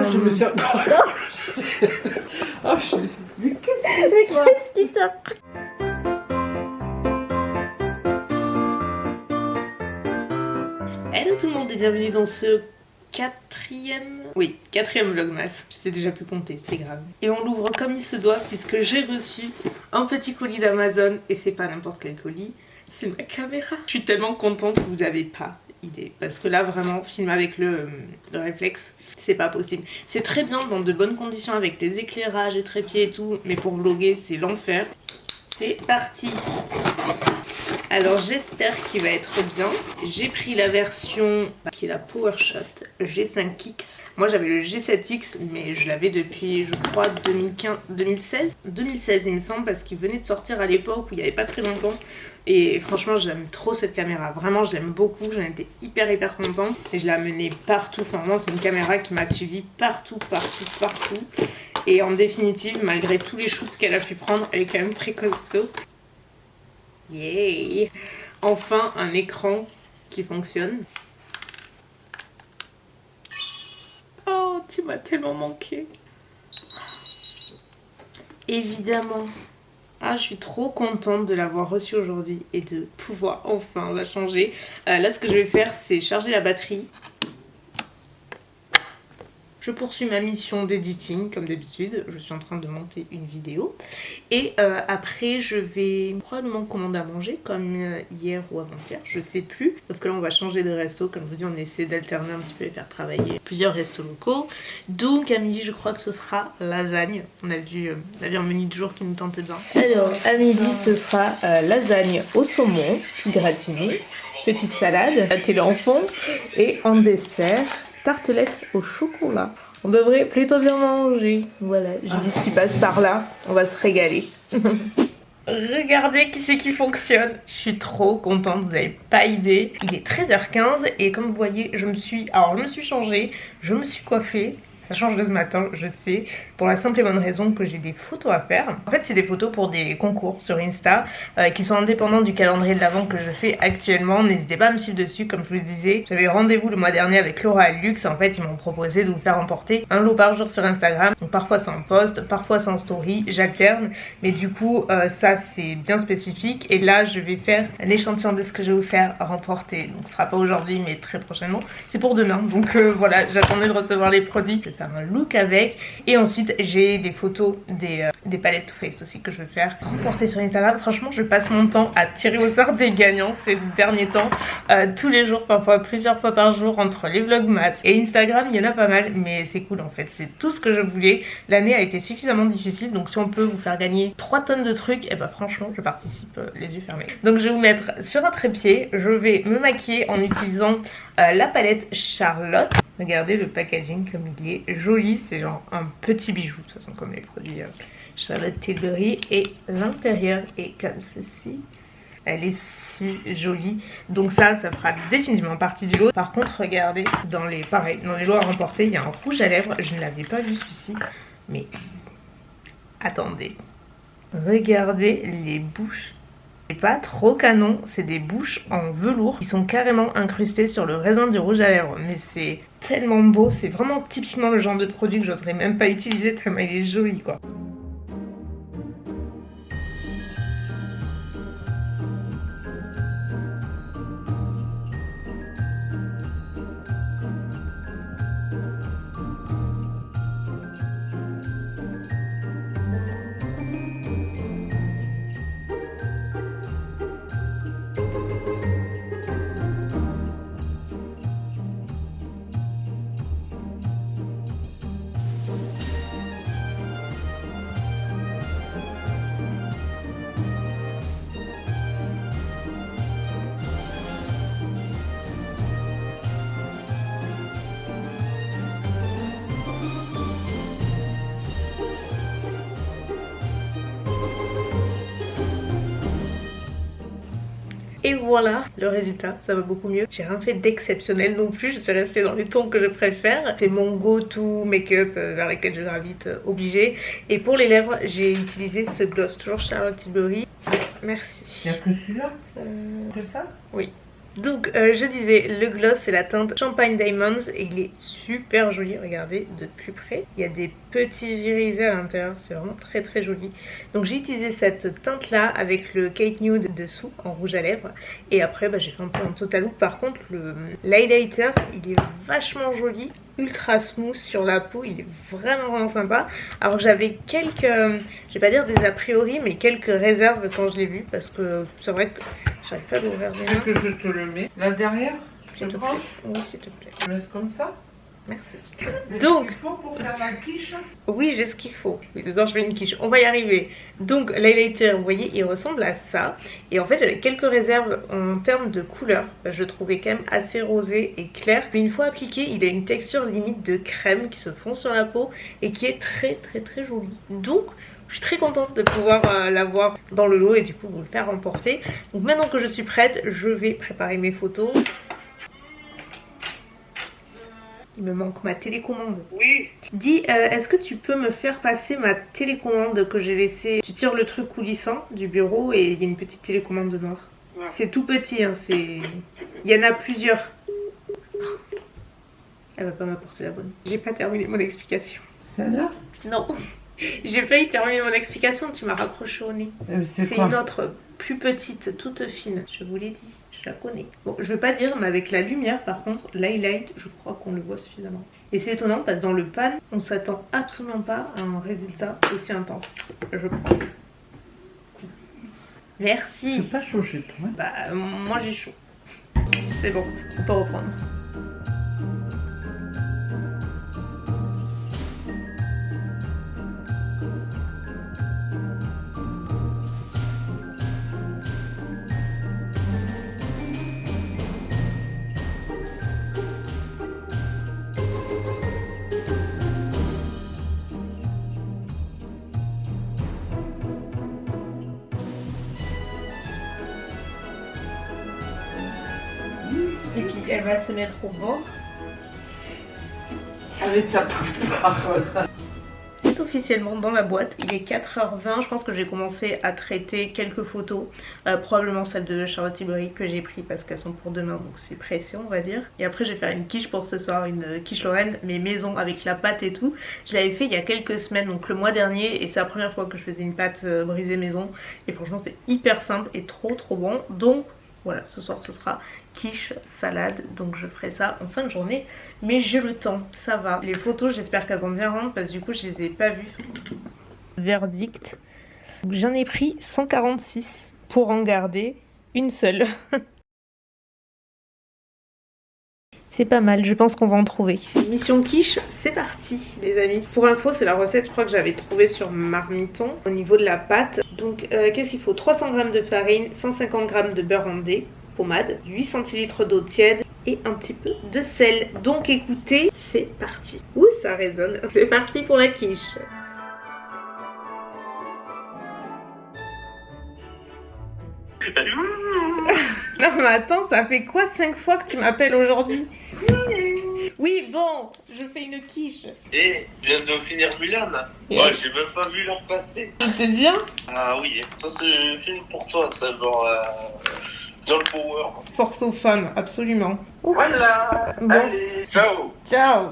je me suis... Oh, mais qu'est-ce qui se passe? Hello tout le monde et bienvenue dans ce quatrième vlogmas. Je sais déjà plus compter, c'est grave. Et on l'ouvre comme il se doit puisque j'ai reçu un petit colis d'Amazon et c'est pas n'importe quel colis, c'est ma caméra. Je suis tellement contente que vous n'avez pas idée parce que là vraiment filmer avec le réflexe c'est pas possible. C'est très bien dans de bonnes conditions avec les éclairages et trépieds et tout, mais pour vlogger c'est l'enfer. C'est parti. Alors j'espère qu'il va être bien. J'ai pris la version qui est la PowerShot G5X. Moi j'avais le G7X mais je l'avais depuis je crois 2016 il me semble, parce qu'il venait de sortir à l'époque où il n'y avait pas très longtemps. Et franchement j'aime trop cette caméra, vraiment je l'aime beaucoup, j'en étais hyper contente. Et je l'ai amenée partout, enfin vraiment c'est une caméra qui m'a suivi partout. Et en définitive, malgré tous les shoots qu'elle a pu prendre, elle est quand même très costaud. Yeah. Enfin un écran qui fonctionne. Oh, tu m'as tellement manqué. Évidemment. Ah, je suis trop contente de l'avoir reçue aujourd'hui et de pouvoir enfin la changer. Là, ce que je vais faire, c'est charger la batterie. Je poursuis ma mission d'editing comme d'habitude, je suis en train de monter une vidéo et après je vais probablement commander à manger comme hier ou avant-hier, je sais plus, sauf que là on va changer de resto, comme je vous dis on essaie d'alterner un petit peu et faire travailler plusieurs restos locaux. Donc à midi je crois que ce sera lasagne, on a vu un menu de jour qui nous tentait bien. Alors à midi ce sera lasagne au saumon, tout gratiné, petite salade, la télé en fond et en dessert tartelette au chocolat. On devrait plutôt bien manger. Voilà, Julie, si tu passes par là, on va se régaler. Regardez qui c'est qui fonctionne. Je suis trop contente, vous n'avez pas idée. Il est 13h15 et comme vous voyez, je me suis changée, je me suis coiffée. Ça change de ce matin, je sais, pour la simple et bonne raison que j'ai des photos à faire. En fait, c'est des photos pour des concours sur Insta qui sont indépendants du calendrier de l'Avent que je fais actuellement. N'hésitez pas à me suivre dessus, comme je vous le disais. J'avais rendez-vous le mois dernier avec Laura et Lux. En fait, ils m'ont proposé de vous faire remporter un lot par jour sur Instagram. Donc parfois c'est en post, parfois c'est en story, j'alterne. Mais du coup, ça c'est bien spécifique. Et là, je vais faire un échantillon de ce que je vais vous faire remporter. Donc ce sera pas aujourd'hui, mais très prochainement. C'est pour demain. Donc voilà, j'attendais de recevoir les produits. Un look avec et ensuite j'ai des photos des palettes Too Faced aussi que je vais faire remporter sur Instagram. Franchement je passe mon temps à tirer au sort des gagnants ces derniers temps, tous les jours, parfois plusieurs fois par jour, entre les vlogmas et Instagram. Il y en a pas mal mais c'est cool en fait, c'est tout ce que je voulais. L'année a été suffisamment difficile, donc si on peut vous faire gagner 3 tonnes de trucs, et bah franchement je participe les yeux fermés. Donc je vais vous mettre sur un trépied, je vais me maquiller en utilisant la palette Charlotte. Regardez le packaging comme il est joli, c'est genre un petit bijou de toute façon comme les produits Charlotte Tilbury, et l'intérieur est comme ceci. Elle est si jolie, donc ça fera définitivement partie du lot. Par contre regardez, dans les lots à remporter, il y a un rouge à lèvres, je ne l'avais pas vu celui-ci, mais attendez, regardez les bouches. C'est pas trop canon, c'est des bouches en velours qui sont carrément incrustées sur le raisin du rouge à lèvres, mais c'est tellement beau, c'est vraiment typiquement le genre de produit que j'oserais même pas utiliser tellement il est joli quoi. Et voilà le résultat, ça va beaucoup mieux. J'ai rien fait d'exceptionnel non plus, je suis restée dans les tons que je préfère. C'est mon go-to make-up vers lesquels je gravite obligé. Et pour les lèvres, j'ai utilisé ce gloss, toujours Charlotte Tilbury. Merci. Il n'y a que celui-là Que ça? Oui. Donc je disais, le gloss c'est la teinte Champagne Diamonds et il est super joli, regardez de plus près. Il y a des petits irisés à l'intérieur, c'est vraiment très très joli. Donc j'ai utilisé cette teinte là avec le Cake Nude dessous en rouge à lèvres. Et après bah, j'ai fait un peu un total look. Par contre l'highlighter il est vachement joli, ultra smooth sur la peau, il est vraiment sympa. Alors j'avais quelques, je vais pas dire des a priori, mais quelques réserves quand je l'ai vu parce que c'est vrai que j'arrive pas à l'ouvrir bien. Que je te le mets là derrière, S'il te plaît. Oui, s'il te plaît. Je laisse comme ça. Merci. Donc, il faut pour faire la quiche. Oui, j'ai ce qu'il faut. Oui, ce soir je fais une quiche. On va y arriver. Donc, l'highlighter, vous voyez, il ressemble à ça. Et en fait, j'avais quelques réserves en termes de couleur. Je le trouvais quand même assez rosé et clair. Mais une fois appliqué, il a une texture limite de crème qui se fond sur la peau et qui est très très très jolie. Donc, je suis très contente de pouvoir l'avoir dans le lot et du coup vous le faire remporter. Donc maintenant que je suis prête, je vais préparer mes photos. Il me manque ma télécommande. Oui. Dis, est-ce que tu peux me faire passer ma télécommande que j'ai laissée? Tu tires le truc coulissant du bureau et il y a une petite télécommande noire. Ouais. C'est tout petit, hein, c'est... Il y en a plusieurs. Elle va pas m'apporter la bonne. J'ai pas terminé mon explication. Celle-là? Non. J'ai failli terminer mon explication, tu m'as raccroché au nez. C'est une autre, plus petite, toute fine. Je vous l'ai dit, je la connais. Bon, je veux pas dire, mais avec la lumière, par contre, l'highlight, je crois qu'on le voit suffisamment. Et c'est étonnant parce que dans le pan, on s'attend absolument pas à un résultat aussi intense. Je prends. Merci. C'est pas chaud chez toi? Bah, moi j'ai chaud. C'est bon, on peut reprendre. Et puis elle va se mettre au bord. Avec sa parole. C'est officiellement dans la boîte. Il est 4h20. Je pense que j'ai commencé à traiter quelques photos. Probablement celle de Charlotte Tilbury que j'ai pris parce qu'elles sont pour demain. Donc c'est pressé on va dire. Et après je vais faire une quiche pour ce soir. Une quiche Lorraine. Mais maison avec la pâte et tout. Je l'avais fait il y a quelques semaines. Donc le mois dernier. Et c'est la première fois que je faisais une pâte brisée maison. Et franchement c'était hyper simple et trop bon. Donc voilà, ce soir ce sera quiche, salade, donc je ferai ça en fin de journée. Mais j'ai le temps, ça va. Les photos, j'espère qu'elles vont bien rendre parce que du coup je les ai pas vues. Verdict. J'en ai pris 146 pour en garder une seule. C'est pas mal, je pense qu'on va en trouver. Mission quiche, c'est parti les amis. Pour info, c'est la recette je crois que j'avais trouvée sur Marmiton au niveau de la pâte. Donc qu'est-ce qu'il faut? 300 g de farine, 150 g de beurre rondé, pommade, 8 centilitres d'eau tiède et un petit peu de sel. Donc écoutez, c'est parti. Ouh, ça résonne. C'est parti pour la quiche. Non mais attends, ça fait quoi 5 fois que tu m'appelles aujourd'hui? Oui, bon, je fais une quiche. Et je viens de finir Mulan. Ouais, j'ai même pas vu l'heure passer. C'était bien? Ah oui, ça c'est un film pour toi, ça genre dans le power. Force aux femmes, absolument. Voilà. Bon. Allez, ciao. Ciao.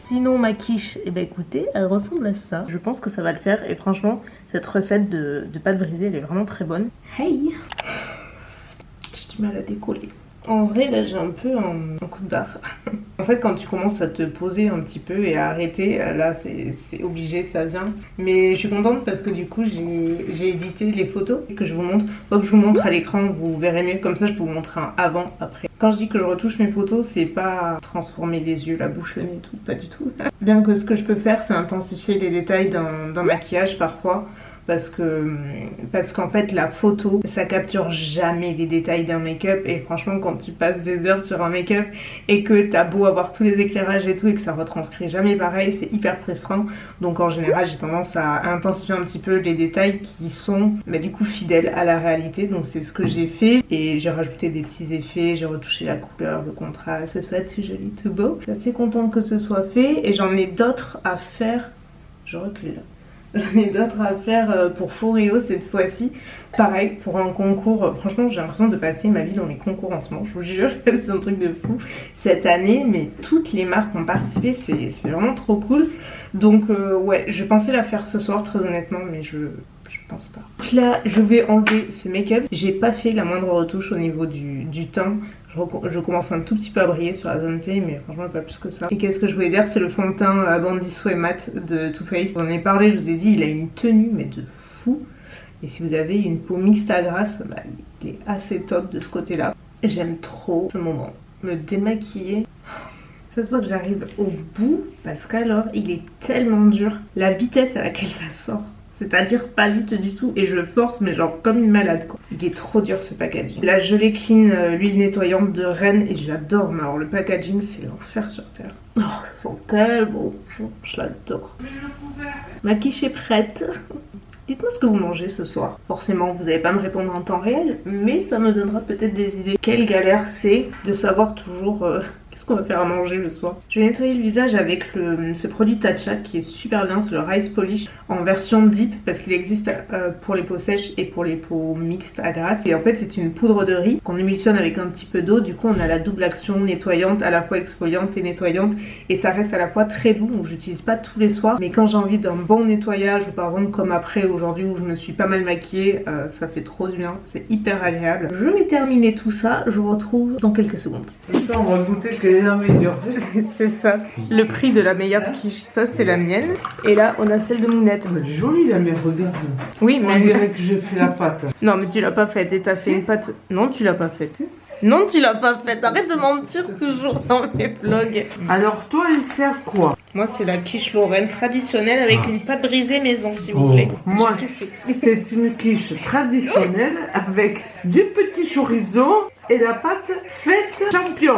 Sinon ma quiche, eh ben écoutez, elle ressemble à ça. Je pense que ça va le faire et franchement, cette recette de pâte brisée, elle est vraiment très bonne. Hey! J'ai du mal à décoller. En vrai, là, j'ai un peu un coup de barre. En fait, quand tu commences à te poser un petit peu et à arrêter, là, c'est obligé, ça vient. Mais je suis contente parce que du coup, j'ai édité les photos que je vous montre. Faut que je vous montre à l'écran, vous verrez mieux. Comme ça, je peux vous montrer un avant, après. Quand je dis que je retouche mes photos, c'est pas transformer les yeux, la bouche, le nez, tout, pas du tout. Bien que ce que je peux faire, c'est intensifier les détails d'un maquillage parfois. Parce qu'en fait la photo ça capture jamais les détails d'un make-up et franchement quand tu passes des heures sur un make-up et que t'as beau avoir tous les éclairages et tout et que ça retranscrit jamais pareil, c'est hyper frustrant. Donc en général j'ai tendance à intensifier un petit peu les détails qui sont du coup fidèles à la réalité. Donc c'est ce que j'ai fait et j'ai rajouté des petits effets, j'ai retouché la couleur, le contraste, ce soit tout joli, tout beau. Je suis assez contente que ce soit fait et j'en ai d'autres à faire. Je recule là. J'en ai d'autres à faire pour Foreo cette fois-ci. Pareil, pour un concours. Franchement, j'ai l'impression de passer ma vie dans les concours en ce moment, je vous jure. C'est un truc de fou. Cette année, mais toutes les marques ont participé. C'est vraiment trop cool. Donc, ouais, je pensais la faire ce soir, très honnêtement, mais je pense pas. Donc là, je vais enlever ce make-up. J'ai pas fait la moindre retouche au niveau du teint. Je commence un tout petit peu à briller sur la zone T, mais franchement pas plus que ça. Et qu'est-ce que je voulais dire, c'est le fond de teint Bandit Sway Matte de Too Faced. J'en ai parlé, je vous ai dit, il a une tenue mais de fou. Et si vous avez une peau mixte à grasse, il est assez top de ce côté-là. J'aime trop ce moment. Me démaquiller. Ça se voit que j'arrive au bout parce qu'alors il est tellement dur. La vitesse à laquelle ça sort. C'est-à-dire pas vite du tout et je force mais genre comme une malade quoi. Il est trop dur ce packaging. La gelée clean l'huile nettoyante de Rennes et j'adore. Mais alors le packaging c'est l'enfer sur terre. Oh ça sent tellement bon, je l'adore. Ma quiche est prête. Dites-moi ce que vous mangez ce soir. Forcément vous n'allez pas me répondre en temps réel mais ça me donnera peut-être des idées. Quelle galère c'est de savoir toujours qu'est-ce qu'on va faire à manger le soir. Je vais nettoyer le visage avec ce produit Tatcha qui est super bien, c'est le Rice Polish en version deep parce qu'il existe pour les peaux sèches et pour les peaux mixtes à grasse. Et en fait c'est une poudre de riz qu'on émulsionne avec un petit peu d'eau. Du coup on a la double action nettoyante, à la fois exfoliante et nettoyante. Et ça reste à la fois très doux, donc j'utilise pas tous les soirs. Mais quand j'ai envie d'un bon nettoyage, ou par exemple comme après aujourd'hui où je me suis pas mal maquillée, ça fait trop du bien, c'est hyper agréable. Je vais terminer tout ça, je vous retrouve dans quelques secondes. Ça, on va goûter quelle est la meilleure. C'est ça, le prix de la meilleure quiche, ça c'est la mienne. Et là on a celle de Mounette. Elle est jolie la mère, regarde. Oui On mais dirait que j'ai fait la pâte. non mais tu l'as pas faite et t'as fait une pâte. Non tu l'as pas faite. Non tu l'as pas faite, arrête de mentir toujours dans mes vlogs. Alors toi elle sert quoi? Moi c'est la quiche Lorraine traditionnelle avec une pâte brisée maison s'il vous plaît. Moi c'est une quiche traditionnelle avec du petit chorizo et la pâte faite champion.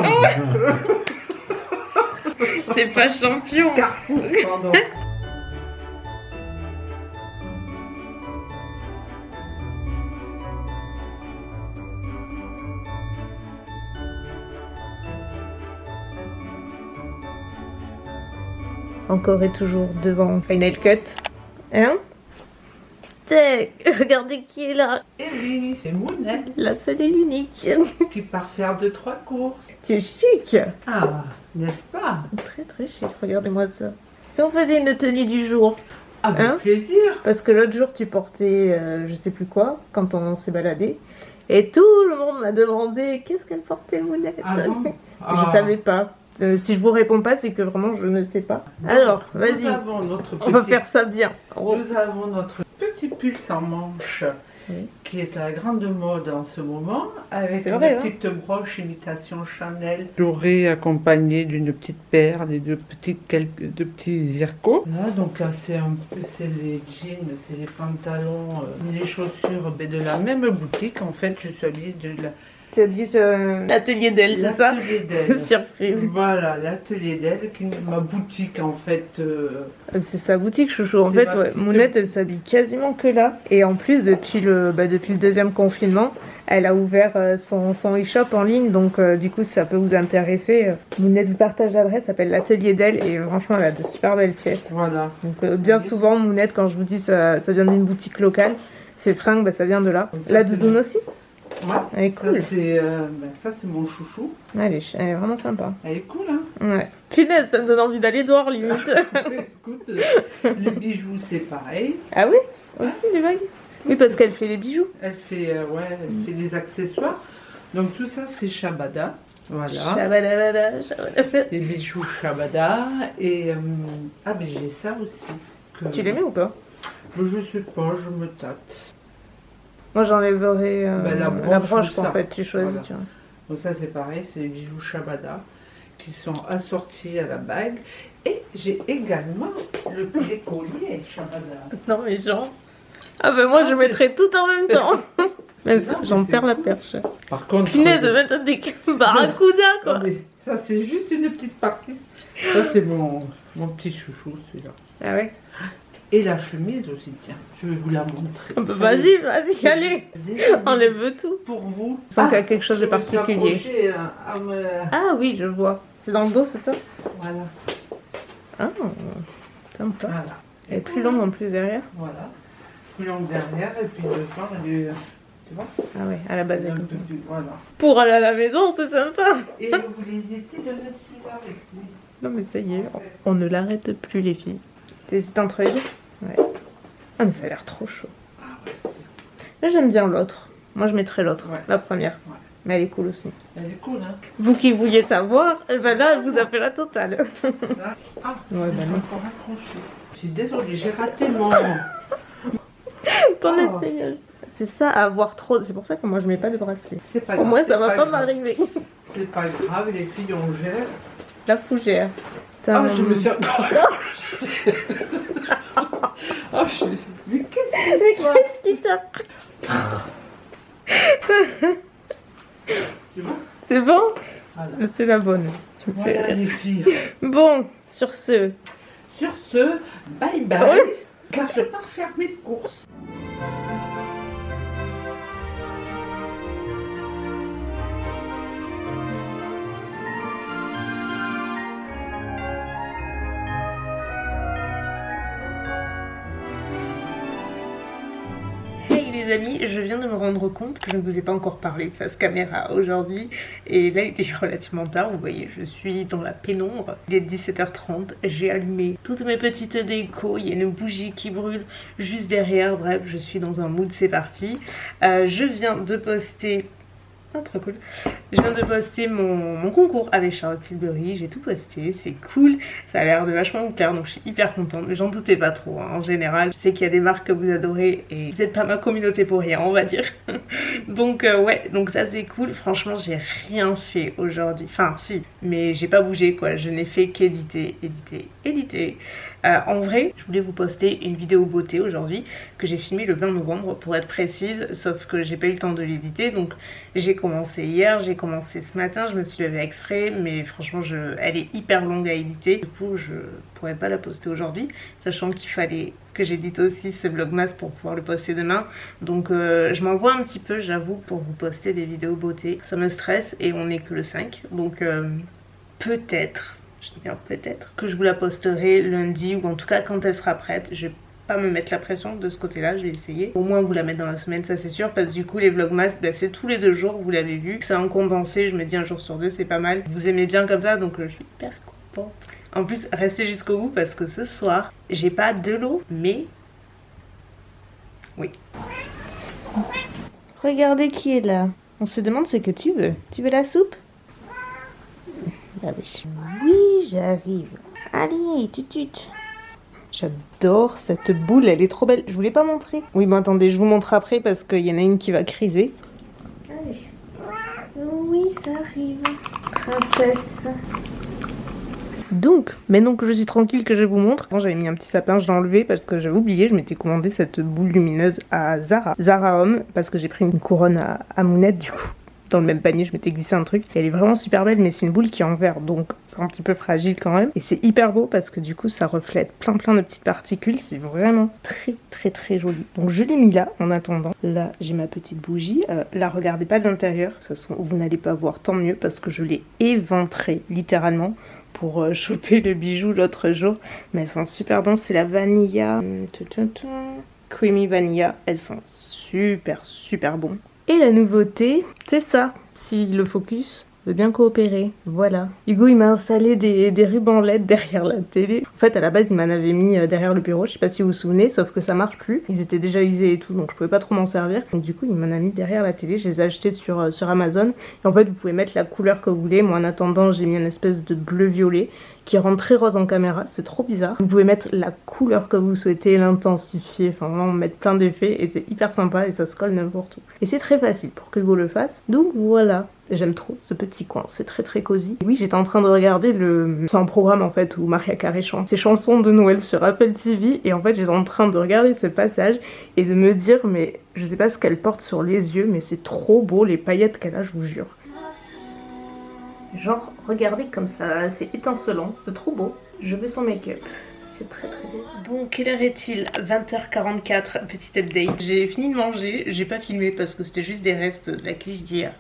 C'est pas champion. Carrefour, pardon. Encore et toujours devant Final Cut. Hein? Regardez qui est là. Eh oui, c'est Mounette La seule et l'unique. qui part faire 2-3 courses. Tu es chic. Ah, n'est-ce pas? Très très chic, regardez-moi ça. Si on faisait une tenue du jour. Avec Hein? plaisir. Parce que l'autre jour tu portais je sais plus quoi quand on s'est baladé. Et tout le monde m'a demandé qu'est-ce qu'elle portait Mounette. Ah bon? Je savais pas. Si je vous réponds pas, c'est que vraiment je ne sais pas. Alors, vas-y. Nous avons notre On va petit- faire ça bien. Nous avons notre petit pull sans manche Oui. qui est à la grande mode en ce moment avec C'est une vrai, hein. petite broche imitation Chanel dorée accompagnée d'une petite perle et de petits zircons. Là donc là c'est les jeans, c'est les pantalons, les chaussures de la même boutique. En fait je suis habillée de Tu as dit l'atelier d'elle, c'est ça? l'atelier d'elle. Surprise. Voilà, l'atelier d'elle, qui est ma boutique en fait. C'est sa boutique, chouchou. En C'est fait, ma ouais, petite- Mounette, elle s'habille quasiment que là. Et en plus, depuis le deuxième confinement, elle a ouvert son e-shop en ligne. Donc, du coup, ça peut vous intéresser. Mounette vous partage l'adresse, s'appelle l'atelier d'elle. Et franchement, elle a de super belles pièces. Voilà. Donc, bien souvent, Mounette, quand je vous dis ça vient d'une boutique locale, ses fringues, ça vient de là. Donc ça, La c'est doudoune aussi? Ouais, Elle est cool. Ça c'est mon chouchou. Elle est vraiment sympa. Elle est cool, hein. Ouais. Punaise, ça me donne envie d'aller dehors, limite. Écoute, les bijoux c'est pareil. Ah oui? Aussi, des bagues? Oui, parce qu'elle fait les bijoux. Elle fait, elle fait des accessoires. Donc tout ça c'est Shabada. Voilà. Shabadabada, shabadabada. Les bijoux Shabada. Et ah mais j'ai ça aussi. Tu les mets ou pas? Je sais pas, je me tâte. Moi j'enlèverai la la broche broche ou en ça. fait, tu choisis. Voilà. Tu vois. Donc ça c'est pareil, c'est les bijoux Shabada qui sont assortis à la bague. Et j'ai également les colliers Shabada. Non mais genre... Ah bah moi je mettrais tout en même temps. Mais Non, mais j'en c'est perds la cool. perche. Par contre, Punaise, de mettre des barracudas quoi. non, mais ça c'est juste une petite partie. Ça c'est mon petit chouchou celui-là. Ah ouais. Et la chemise aussi, tiens, je vais vous la montrer. Bah, vas-y, vas-y, allez. Enlève tout. Pour vous. Sans qu'il y a quelque chose de je me suis particulier. accrochée à me- Ah oui, je vois. C'est dans le dos, c'est ça? Voilà. Ah, sympa. Voilà. Elle est plus longue en plus derrière. Voilà. Plus longue derrière et puis devant, elle est... Tu vois? Ah ouais, à la base, elle est Un comme peu ça. plus- Voilà. Pour aller à la maison, c'est sympa. Et je voulais éviter de mettre celui-là avec lui. Non mais ça y est, on ne l'arrête plus les filles. T'hésites entre les deux? Ouais. Ah mais ça a l'air trop chaud. Ah ouais, c'est... Là j'aime bien l'autre. Moi je mettrais l'autre, Ouais. la première. Ouais. Mais elle est cool aussi. Elle est cool, hein? Vous qui vouliez savoir, et ben là elle vous a fait la totale. Là. Ah, Ouais, bah elle est non. encore accrochée. Je suis désolée, j'ai raté mon... Ton Oh. essayage. C'est ça, avoir trop. C'est pour ça que moi je mets pas de bracelet. C'est pas Au grave. moins ça c'est va pas grave. m'arriver. C'est pas grave, les filles on gère. La fougère. Ah, je me suis encore... Ah, je suis... Mais qu'est-ce que c'est quoi? Qu'est-ce qui t'a... C'est bon? C'est bon? Voilà. C'est la bonne. Tu me fais Voilà rire. les filles. Bon, sur ce, Sur ce, bye bye. Oui. Car je pars faire mes courses. hey les amis, je viens de me rendre compte que je ne vous ai pas encore parlé face caméra aujourd'hui. Et là il est relativement tard, vous voyez, je suis dans la pénombre. Il est 17h30, j'ai allumé toutes mes petites décos, il y a une bougie qui brûle juste derrière. Bref, je suis dans un mood, c'est parti. Je viens de poster... Ah, trop cool. Je viens de poster mon concours avec Charlotte Tilbury, j'ai tout posté, c'est cool, ça a l'air de vachement vous plaire donc je suis hyper contente, mais j'en doutais pas trop hein. En général, je sais qu'il y a des marques que vous adorez et vous n'êtes pas ma communauté pour rien, on va dire. Donc ouais, donc ça c'est cool, franchement j'ai rien fait aujourd'hui, enfin si, mais j'ai pas bougé quoi, je n'ai fait qu'éditer, éditer. En vrai, je voulais vous poster une vidéo beauté aujourd'hui que j'ai filmée le 20 novembre pour être précise, sauf que j'ai pas eu le temps de l'éditer donc j'ai commencé hier, j'ai commencé ce matin, je me suis levée exprès mais franchement elle est hyper longue à éditer, du coup je pourrais pas la poster aujourd'hui sachant qu'il fallait que j'édite aussi ce vlogmas pour pouvoir le poster demain donc je m'envoie un petit peu j'avoue pour vous poster des vidéos beauté, ça me stresse et on n'est que le 5 donc peut-être, je dis bien peut-être, que je vous la posterai lundi ou en tout cas quand elle sera prête. Je vais pas me mettre la pression de ce côté là, je vais essayer au moins vous la mettre dans la semaine, ça c'est sûr, parce que du coup les vlogmas c'est tous les 2 jours, vous l'avez vu, c'est un condensé, je me dis un jour sur 2 c'est pas mal, vous aimez bien comme ça donc je suis hyper contente. En plus restez jusqu'au bout parce que ce soir j'ai pas de l'eau mais oui. Regardez qui est là, on se demande ce que tu veux la soupe? Ah oui. Oui, j'arrive. Allez, tutut. J'adore cette boule, elle est trop belle. Je voulais pas montrer. Oui, bon attendez, je vous montre après parce qu'il y en a une qui va criser. Allez. Oui, ça arrive. Princesse. Donc, maintenant que je suis tranquille que je vous montre, j'avais mis un petit sapin, je l'ai enlevé parce que j'avais oublié, je m'étais commandé cette boule lumineuse à Zara Home, parce que j'ai pris une couronne à Mounette du coup. Dans le même panier, je m'étais glissé un truc. Elle est vraiment super belle, mais c'est une boule qui est en verre, donc c'est un petit peu fragile quand même. Et c'est hyper beau parce que du coup, ça reflète plein de petites particules. C'est vraiment très joli. Donc je l'ai mis là en attendant. Là, j'ai ma petite bougie. Là, regardez pas de l'intérieur. De toute façon, vous n'allez pas voir, tant mieux parce que je l'ai éventré littéralement pour choper le bijou l'autre jour. Mais elles sont super bonnes. C'est la vanilla. Creamy vanilla. Elles sont super bon. Et la nouveauté, c'est ça, si le focus, veut bien coopérer, voilà. Hugo il m'a installé des rubans LED derrière la télé. En fait à la base il m'en avait mis derrière le bureau, je sais pas si vous vous souvenez, sauf que ça marche plus. Ils étaient déjà usés et tout donc je pouvais pas trop m'en servir. Donc du coup il m'en a mis derrière la télé, je les ai achetés sur Amazon. Et en fait vous pouvez mettre la couleur que vous voulez. Moi en attendant j'ai mis une espèce de bleu-violet qui rend très rose en caméra, c'est trop bizarre. Vous pouvez mettre la couleur que vous souhaitez, l'intensifier, enfin vraiment mettre plein d'effets et c'est hyper sympa et ça se colle n'importe où. Et c'est très facile pour que Hugo le fasse. Donc voilà. J'aime trop ce petit coin, c'est très très cosy. Oui, j'étais en train de regarder c'est un programme en fait où Mariah Carey chante ses chansons de Noël sur Apple TV et en fait j'étais en train de regarder ce passage et de me dire mais je sais pas ce qu'elle porte sur les yeux mais c'est trop beau les paillettes qu'elle a, je vous jure. Genre regardez comme ça, c'est étincelant, c'est trop beau. Je veux son make-up. C'est très très beau. Bon, quelle heure est-il? 20h44, petit update. J'ai fini de manger, j'ai pas filmé parce que c'était juste des restes de la quiche d'hier.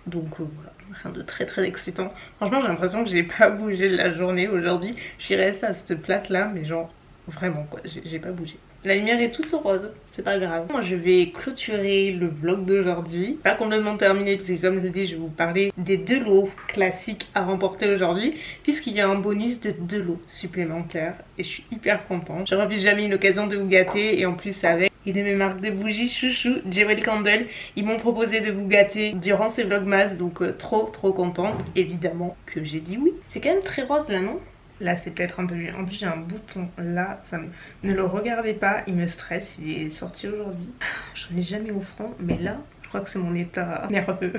Donc voilà, rien de très très excitant. Franchement j'ai l'impression que j'ai pas bougé de la journée aujourd'hui. Je suis restée à cette place là, mais genre vraiment quoi, j'ai pas bougé. La lumière est toute rose, c'est pas grave. Moi je vais clôturer le vlog d'aujourd'hui. Pas complètement terminé parce que comme je vous dis je vais vous parler des 2 lots classiques à remporter aujourd'hui. Puisqu'il y a un bonus de 2 lots supplémentaires. Et je suis hyper contente. J'aurais plus jamais eu l'occasion de vous gâter. Et en plus avec une de mes marques de bougies chouchou, Jewel Candle. Ils m'ont proposé de vous gâter durant ces vlogmas. Donc trop contente. Évidemment que j'ai dit oui. C'est quand même très rose là non? Là c'est peut-être un peu mieux. En plus j'ai un bouton là, ne le regardez pas, il me stresse, il est sorti aujourd'hui. J'en ai jamais au front, mais là je crois que c'est mon état nerveux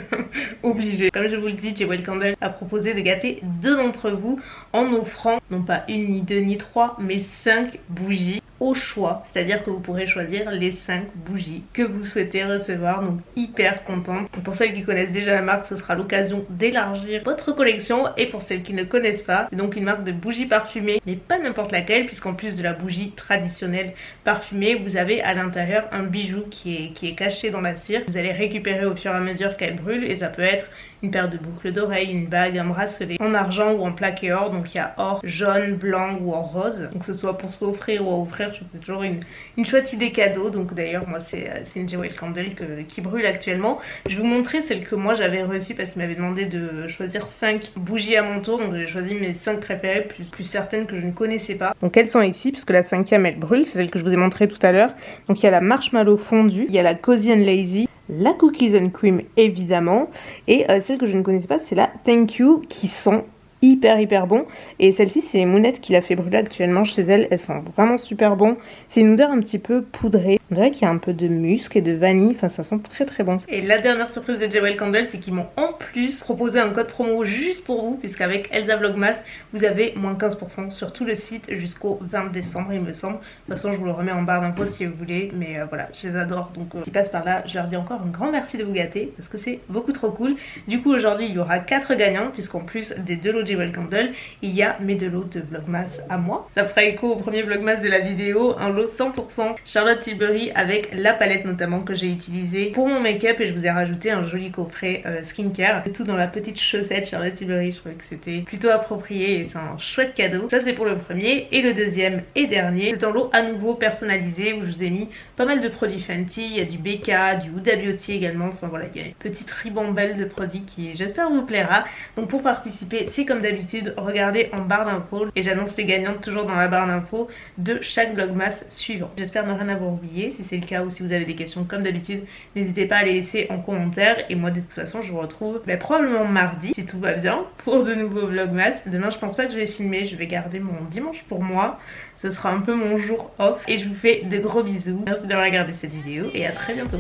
obligé. Comme je vous le dis, Jewel Candle a proposé de gâter 2 d'entre vous en offrant non pas 1 ni 2 ni 3 mais 5 bougies au choix, c'est-à-dire que vous pourrez choisir les 5 bougies que vous souhaitez recevoir, donc hyper contente. Pour celles qui connaissent déjà la marque, ce sera l'occasion d'élargir votre collection et pour celles qui ne connaissent pas, c'est donc une marque de bougies parfumées, mais pas n'importe laquelle puisqu'en plus de la bougie traditionnelle parfumée, vous avez à l'intérieur un bijou qui est caché dans la cire. Vous allez récupérer au fur et à mesure qu'elle brûle et ça peut être une paire de boucles d'oreilles, une bague, un bracelet en argent ou en plaqué or, donc il y a or jaune, blanc ou en rose, donc que ce soit pour s'offrir ou à offrir, je trouve que c'est toujours une chouette idée cadeau. Donc d'ailleurs moi c'est une Jewel Candle qui brûle actuellement. Je vais vous montrer celle que moi j'avais reçue parce qu'il m'avait demandé de choisir 5 bougies à mon tour, donc j'ai choisi mes 5 préférées plus certaines que je ne connaissais pas. Donc elles sont ici puisque la 5e elle brûle, c'est celle que je vous ai montrée tout à l'heure. Donc il y a la marshmallow fondue, il y a la cozy and lazy, la cookies and cream évidemment et celle que je ne connaissais pas c'est la thank you qui sent hyper bon et celle-ci c'est Mounette qui l'a fait brûler actuellement chez elle, elle sent vraiment super bon. C'est une odeur un petit peu poudrée, on dirait qu'il y a un peu de musc et de vanille, enfin ça sent très bon. Et la dernière surprise de Jewel Candle c'est qu'ils m'ont en plus proposé un code promo juste pour vous puisqu'avec Elsa Vlogmas vous avez moins 15% sur tout le site jusqu'au 20 décembre il me semble. De toute façon je vous le remets en barre d'infos si vous voulez, mais voilà je les adore donc s'ils passent par là je leur dis encore un grand merci de vous gâter parce que c'est beaucoup trop cool. Du coup aujourd'hui il y aura 4 gagnants puisqu'en plus des 2 lots Jewel Candle il y a mes 2 lots de Vlogmas à moi. Ça fera écho au premier Vlogmas de la vidéo, un lot 100% Charlotte Tilbury avec la palette notamment que j'ai utilisée pour mon make-up et je vous ai rajouté un joli coffret skincare. C'est tout dans la petite chaussette Charlotte Tilbury, je trouvais que c'était plutôt approprié et c'est un chouette cadeau. Ça c'est pour le premier et le deuxième et dernier. C'est un lot à nouveau personnalisé où je vous ai mis pas mal de produits Fenty, il y a du BK, du Huda Beauty également, enfin voilà il y a une petite ribambelle de produits qui j'espère vous plaira. Donc pour participer c'est comme d'habitude, regardez en barre d'infos et j'annonce les gagnantes toujours dans la barre d'infos de chaque vlogmas suivant. J'espère ne rien avoir oublié, si c'est le cas ou si vous avez des questions comme d'habitude n'hésitez pas à les laisser en commentaire et moi de toute façon je vous retrouve probablement mardi si tout va bien pour de nouveaux vlogmas. Demain je pense pas que je vais filmer, je vais garder mon dimanche pour moi, ce sera un peu mon jour off et je vous fais de gros bisous. Merci d'avoir regardé cette vidéo et à très bientôt.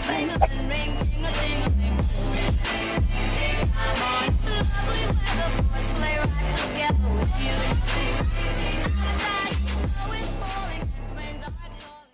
Bye.